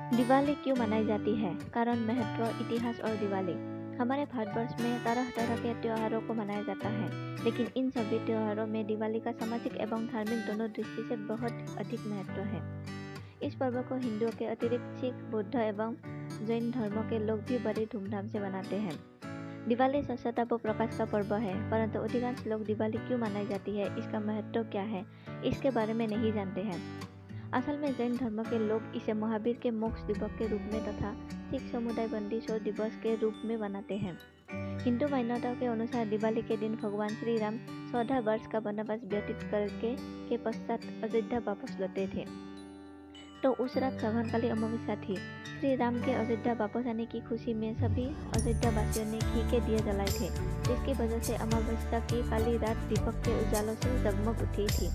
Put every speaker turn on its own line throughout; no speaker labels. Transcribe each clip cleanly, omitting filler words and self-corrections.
दिवाली क्यों मनाई जाती है? कारण, महत्व, इतिहास और दिवाली। हमारे भारतवर्ष में तरह तरह के त्योहारों को मनाया जाता है, लेकिन इन सभी त्योहारों में दिवाली का सामाजिक एवं धार्मिक दोनों दृष्टि से बहुत अधिक महत्व है। इस पर्व को हिंदुओं के अतिरिक्त सिख, बुद्ध एवं जैन धर्मों के लोग भी बड़ी धूमधाम से मनाते हैं। दिवाली सभ्यता व प्रकाश का पर्व है, परंतु अधिकांश लोग दिवाली क्यों मनाई जाती है, इसका महत्व क्या है, इसके बारे में नहीं जानते हैं। असल में जैन धर्म के लोग इसे महावीर के मोक्ष दिवस के रूप में तथा सिख समुदाय बंदी छोड़ दिवस के रूप में मनाते हैं। हिंदू मान्यताओं के अनुसार दिवाली के दिन भगवान श्री राम 14 वर्ष का वनवास व्यतीत करके के पश्चात अयोध्या वापस लौटे थे। तो उस रात श्रवणकाली अमावस्या थी। श्री राम के अयोध्या वापस आने की खुशी में सभी अयोध्या वासियों ने घी के दिए जलाए थे, जिसकी वजह से अमावस्या की काली रात दीपक के उजालों से जगमग उठी थी।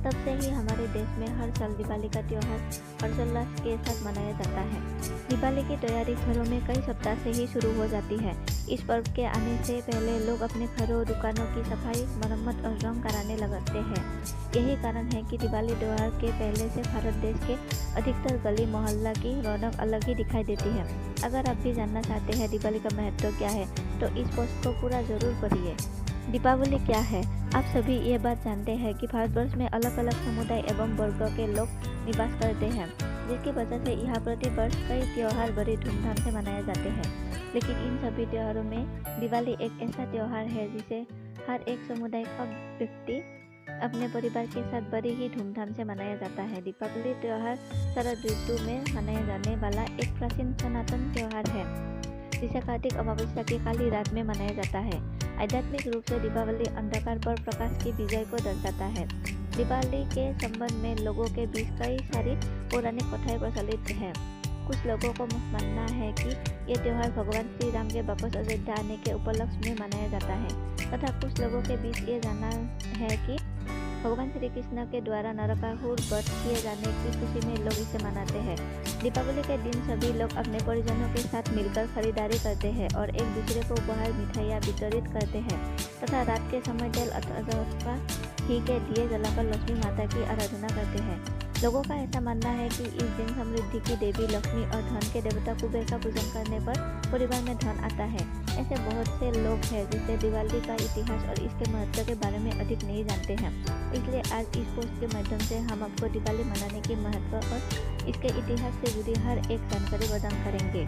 तब से ही हमारे देश में हर साल दिवाली का त्योहार हर्षोल्लास के साथ मनाया जाता है। दिवाली की तैयारी घरों में कई सप्ताह से ही शुरू हो जाती है। इस पर्व के आने से पहले लोग अपने घरों, दुकानों की सफाई, मरम्मत और रंग कराने लगते हैं। यही कारण है कि दिवाली त्योहार के पहले से भारत देश के अधिकतर गली मोहल्ला की रौनक अलग ही दिखाई देती है। अगर आप भी जानना चाहते हैं दिवाली का महत्व क्या है, तो इस पोस्ट को पूरा जरूर पढ़िए। दीपावली क्या है? आप सभी ये बात जानते हैं कि भारतवर्ष में अलग अलग समुदाय एवं वर्गों के लोग निवास करते हैं, जिसकी वजह से यहाँ प्रति वर्ष कई त्योहार बड़ी धूमधाम से मनाए जाते हैं। लेकिन इन सभी त्योहारों में दिवाली एक ऐसा त्योहार है जिसे हर एक समुदाय का व्यक्ति अपने परिवार के साथ बड़ी ही धूमधाम से मनाया जाता है। दीपावली त्योहार शरद ऋतु में मनाया जाने वाला एक प्राचीन सनातन त्योहार है, जिसे कार्तिक अमावस्या की काली रात में मनाया जाता है। आध्यात्मिक रूप से दीपावली अंधकार पर प्रकाश की विजय को दर्शाता है। दिवाली के संबंध में लोगों के बीच कई सारी पौराणिक कथाएं प्रचलित हैं। कुछ लोगों को मानना है कि ये त्योहार भगवान श्री राम के वापस अयोध्या आने के उपलक्ष्य में मनाया जाता है, तथा कुछ लोगों के बीच ये जानना है कि भगवान श्री कृष्ण के द्वारा नरकासुर वध किए जाने की खुशी में लोग इसे मनाते हैं। दीपावली के दिन सभी लोग अपने परिजनों के साथ मिलकर खरीदारी करते हैं और एक दूसरे को उपहार, मिठाइयाँ वितरित करते हैं तथा रात के समय जल अथवा घी के दिए जलाकर लक्ष्मी माता की आराधना करते हैं। लोगों का ऐसा मानना है कि इस दिन समृद्धि की देवी लक्ष्मी और धन के देवता कुबेर का पूजन करने पर परिवार में धन आता है। ऐसे बहुत से लोग हैं जिसे दिवाली का इतिहास और इसके महत्व के बारे में अधिक नहीं जानते हैं। इसलिए आज इस पोस्ट के माध्यम से हम आपको दिवाली मनाने के महत्व और इसके इतिहास से जुड़ी हर एक जानकारी प्रदान करेंगे।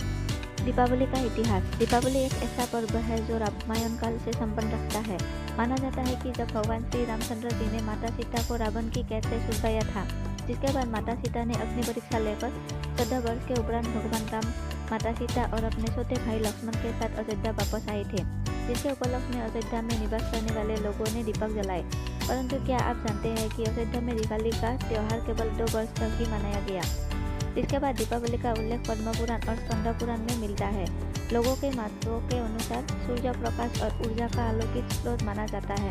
दीपावली का इतिहास। दीपावली एक ऐसा पर्व है जो रामायण काल से संबंध रखता है। माना जाता है कि जब भगवान श्री रामचंद्र जी ने माता सीता को रावण की कैद से छुड़ाया था, जिसके बाद माता सीता ने अग्नि परीक्षा लेकर 14 वर्ष के उपरांत भगवान राम, माता सीता और अपने छोटे भाई लक्ष्मण के साथ अयोध्या वापस आए थे, जिसके उपलक्ष्य में अयोध्या में निवास करने वाले लोगों ने दीपक जलाए। परंतु क्या आप जानते हैं कि अयोध्या में दिवाली का त्योहार केवल 2 वर्ष तक ही मनाया गया। इसके बाद दीपावली का उल्लेख पद्म पुराण और स्कंद पुराण में मिलता है। लोगों के मतों के अनुसार सूर्य प्रकाश और ऊर्जा का अलौकिक स्रोत माना जाता है,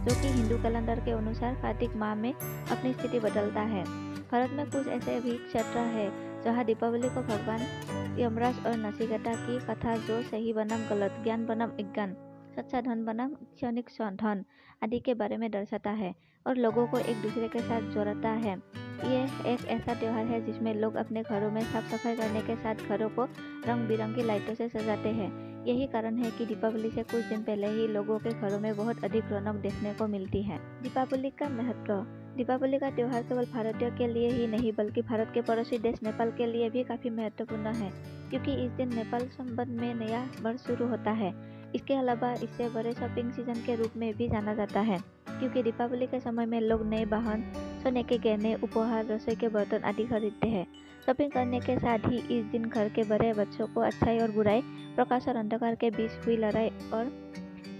जो कि हिंदू कैलेंडर के अनुसार कार्तिक माह में अपनी स्थिति बदलता है। भारत में कुछ ऐसे भी क्षेत्र है जहाँ दीपावली को भगवान यमराज और नचिकेता की कथा, जो सही बनाम गलत, ज्ञान बनाम अज्ञान, सच्चा धन बनाम क्षणिक धन आदि के बारे में दर्शाता है और लोगों को एक दूसरे के साथ जोड़ता है। ये एक ऐसा त्योहार है जिसमें लोग अपने घरों में साफ सफाई करने के साथ घरों को रंग बिरंगी लाइटों से सजाते हैं। यही कारण है कि दीपावली से कुछ दिन पहले ही लोगों के घरों में बहुत अधिक रौनक देखने को मिलती है। दीपावली का महत्व। दीपावली का त्योहार केवल भारतीयों के लिए ही नहीं बल्कि भारत के पड़ोसी देश नेपाल के लिए भी काफ़ी महत्वपूर्ण है, क्योंकि इस दिन नेपाल संबंध में नया वर्ष शुरू होता है। इसके अलावा इसे बड़े शॉपिंग सीजन के रूप में भी जाना जाता है, क्योंकि दीपावली के समय में लोग नए वाहन, सोने के गहने, उपहार, रसोई के बर्तन आदि खरीदते हैं। शॉपिंग करने के साथ ही इस दिन घर के बड़े बच्चों को अच्छाई और बुराई, प्रकाश और अंधकार के बीच हुई लड़ाई और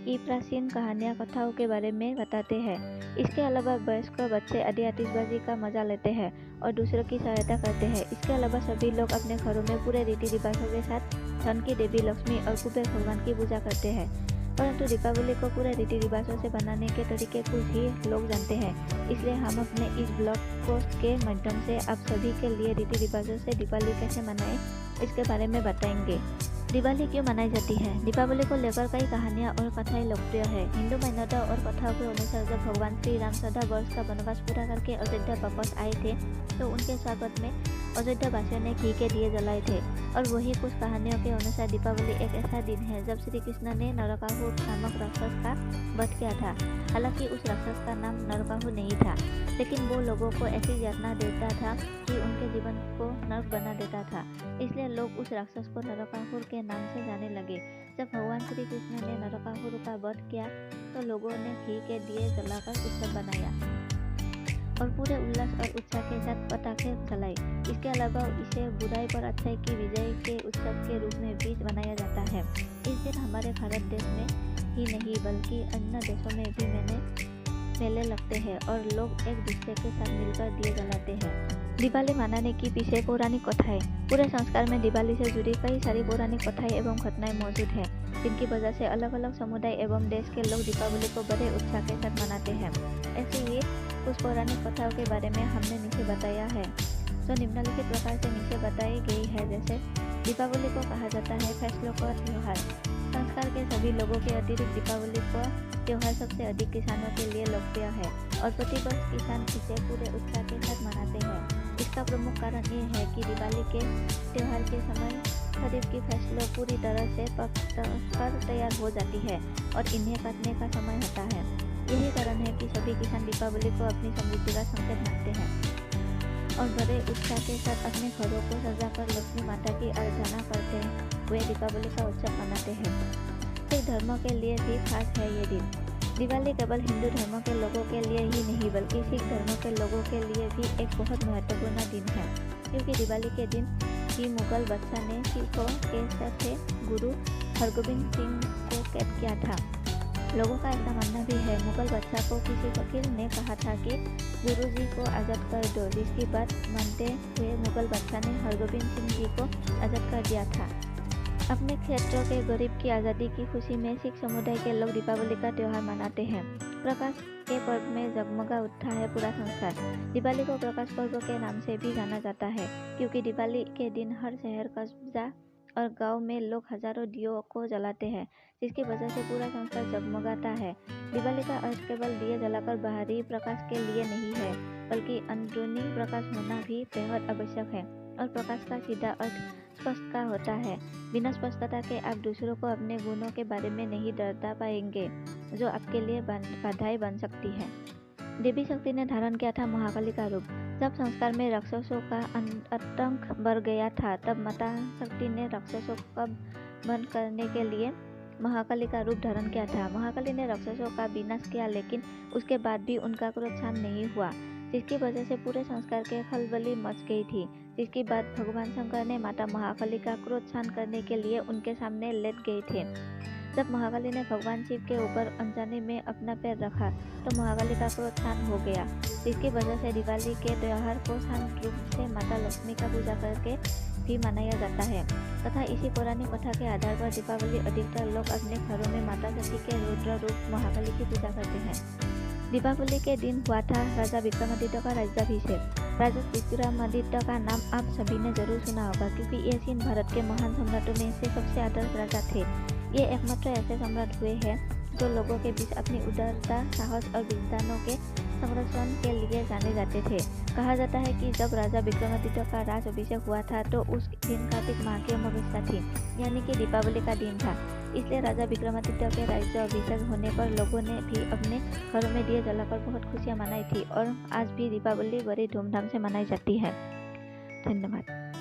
की प्राचीन कहानियाँ, कथाओं के बारे में बताते हैं। इसके अलावा वयस्क बच्चे आदि आतिशबाजी का मजा लेते हैं और दूसरों की सहायता करते हैं। इसके अलावा सभी लोग अपने घरों में पूरे रीति रिवाजों के साथ धन की देवी लक्ष्मी और कुबेर भगवान की पूजा करते हैं। परंतु दीपावली को पूरे रीति रिवाजों से बनाने के तरीके कुछ ही लोग जानते हैं, इसलिए हम अपने इस ब्लॉग पोस्ट के माध्यम से आप सभी के लिए रीति रिवाजों से दीपावली कैसे मनाएं इसके बारे में बताएंगे। दिवाली क्यों मनाई जाती है? दीपावली को लेकर कई कहानियाँ और कथाएं लोकप्रिय है। हिंदू मान्यता और कथाओं के अनुसार जब भगवान श्री राम 14 वर्ष का वनवास पूरा करके अयोध्या वापस आए थे तो उनके स्वागत में अयोध्या वासियों ने घी के दिए जलाए थे। और वही कुछ कहानियों के अनुसार दीपावली एक ऐसा दिन है जब श्री कृष्ण ने नरकासुर नामक राक्षस का वध किया था। हालांकि उस राक्षस का नाम नरकासुर नहीं था, लेकिन वो लोगों को ऐसी यातना देता था कि उनके जीवन को नर्क बना देता था। इसलिए लोग उस राक्षस को नरकासुर के नाम से जाने लगे। जब भगवान श्री कृष्ण ने नरकासुर का वध किया तो लोगों ने घी के दिए जलाकर उत्सव बनाया और पूरे उल्लास और उत्साह के साथ पटाखे जलाए। इसके अलावा इसे बुराई पर अच्छाई की विजय के उत्सव के रूप में भी मनाया जाता है। इस दिन हमारे भारत देश में ही नहीं बल्कि अन्य देशों में भी मेले लगते हैं और लोग एक दूसरे के साथ मिलकर दिए जलाते हैं। दिवाली मनाने की पीछे पौराणिक कथाएं। पूरे संस्कार में दिवाली से जुड़ी कई सारी पौराणिक कथाएं एवं घटनाएं मौजूद हैं, जिनकी वजह से अलग अलग समुदाय एवं देश के लोग दीपावली को बड़े उत्साह के साथ मनाते हैं। ऐसे ही कुछ पौराणिक कथाओं के बारे में हमने नीचे बताया है, जो निम्नलिखित प्रकार से नीचे बताई गई है। जैसे दीपावली को कहा जाता है फैसलों का त्योहार। संस्कार के सभी लोगों के अतिरिक्त दीपावली का त्योहार सबसे अधिक किसानों के लिए लोकप्रिय है और प्रतिवर्ष किसान इसे पूरे उत्साह के साथ मनाते हैं। इसका प्रमुख कारण ये है कि दिवाली के त्योहार के समय खरीफ की फसलों पूरी तरह से पक कर तैयार हो जाती है और इन्हें काटने का समय होता है। यही कारण है कि सभी किसान दीपावली को अपनी समृद्धि का संकेत मानते हैं और बड़े उत्साह के साथ अपने घरों को सजाकर लक्ष्मी माता की आराधना करते हुए दीपावली का उत्सव मनाते हैं। सिख धर्मों के लिए भी खास है ये दिन। दिवाली केवल हिंदू धर्म के लोगों के लिए ही नहीं बल्कि सिख धर्म के लोगों के लिए भी एक बहुत महत्वपूर्ण दिन है, क्योंकि दिवाली के दिन ही मुगल बादशाह ने सिखों के साथ गुरु हरगोबिंद सिंह को कैद किया था। लोगों का ऐसा मानना भी है मुगल बादशाह को किसी वकील ने कहा था कि गुरुजी को आज़ाद कर दो, जिसकी बात मानते हुए मुगल बादशाह ने हरगोबिंद सिंह जी को आज़ाद कर दिया था। अपने क्षेत्रों के गरीब की आज़ादी की खुशी में सिख समुदाय के लोग दीपावली का त्योहार मनाते हैं। प्रकाश के पर्व में जगमगा उठता है पूरा संसार। दिवाली को प्रकाश पर्व के नाम से भी जाना जाता है, क्योंकि दिवाली के दिन हर शहर कस्बा और गांव में लोग हजारों दियों को जलाते हैं, जिसकी वजह से पूरा संसार जगमगाता है। दिवाली का अर्थ केवल दिए जलाकर बाहरी प्रकाश के लिए नहीं है, बल्कि अंदरूनी प्रकाश होना भी बेहद आवश्यक है और प्रकाश का सीधा अर्थ स्पष्ट का होता है। बिना स्पष्टता के आप दूसरों को अपने गुणों के बारे में नहीं डरता पाएंगे, जो आपके लिए बाधाएं बन सकती है। देवी शक्ति ने धारण किया था महाकाली का रूप। जब संस्कार में राक्षसों का आतंक बढ़ गया था, तब माता शक्ति ने राक्षसों का बंद करने के लिए महाकाली का रूप धारण किया था। महाकाली ने राक्षसों का विनाश किया, लेकिन उसके बाद भी उनका क्रोध शांत नहीं हुआ, जिसकी वजह से पूरे संस्कार के खलबली मच गई थी। जिसके बाद भगवान शंकर ने माता महाकाली का क्रोध शांत करने के लिए उनके सामने लेट गए थे। जब महाकाली ने भगवान शिव के ऊपर अनजाने में अपना पैर रखा तो महाकाली का क्रोध शांत हो गया, जिसकी वजह से दिवाली के त्यौहार को शांत रूप से माता लक्ष्मी का पूजा करके भी मनाया जाता है तथा इसी पौराणिक कथा के आधार पर दीपावली अधिकतर लोग अपने घरों में माता शक्ति के रुद्र रूप महाकाली की पूजा करते हैं। दीपावली के दिन हुआ था राजा विक्रमादित्य का राज्याभिषेक। राजा विक्रमादित्य का नाम आप सभी ने जरूर सुना होगा, क्योंकि ये चीन भारत के महान सम्राटों में से सबसे आदर्श राजा थे। ये एकमात्र ऐसे सम्राट हुए हैं जो लोगों के बीच अपनी उदारता, साहस और विद्वानों के संरक्षण के लिए जाने जाते थे। कहा जाता है कि जब राजा विक्रमादित्य का राज अभिषेक हुआ था तो उस दिन कार्तिक माह की अमावस्या थी, यानी कि दीपावली का दिन था। इसलिए राजा विक्रमादित्य के राज्य अभिषेक होने पर लोगों ने भी अपने घरों में दिए जलाकर बहुत खुशियां मनाई थी और आज भी दीपावली बड़ी धूमधाम से मनाई जाती है। धन्यवाद।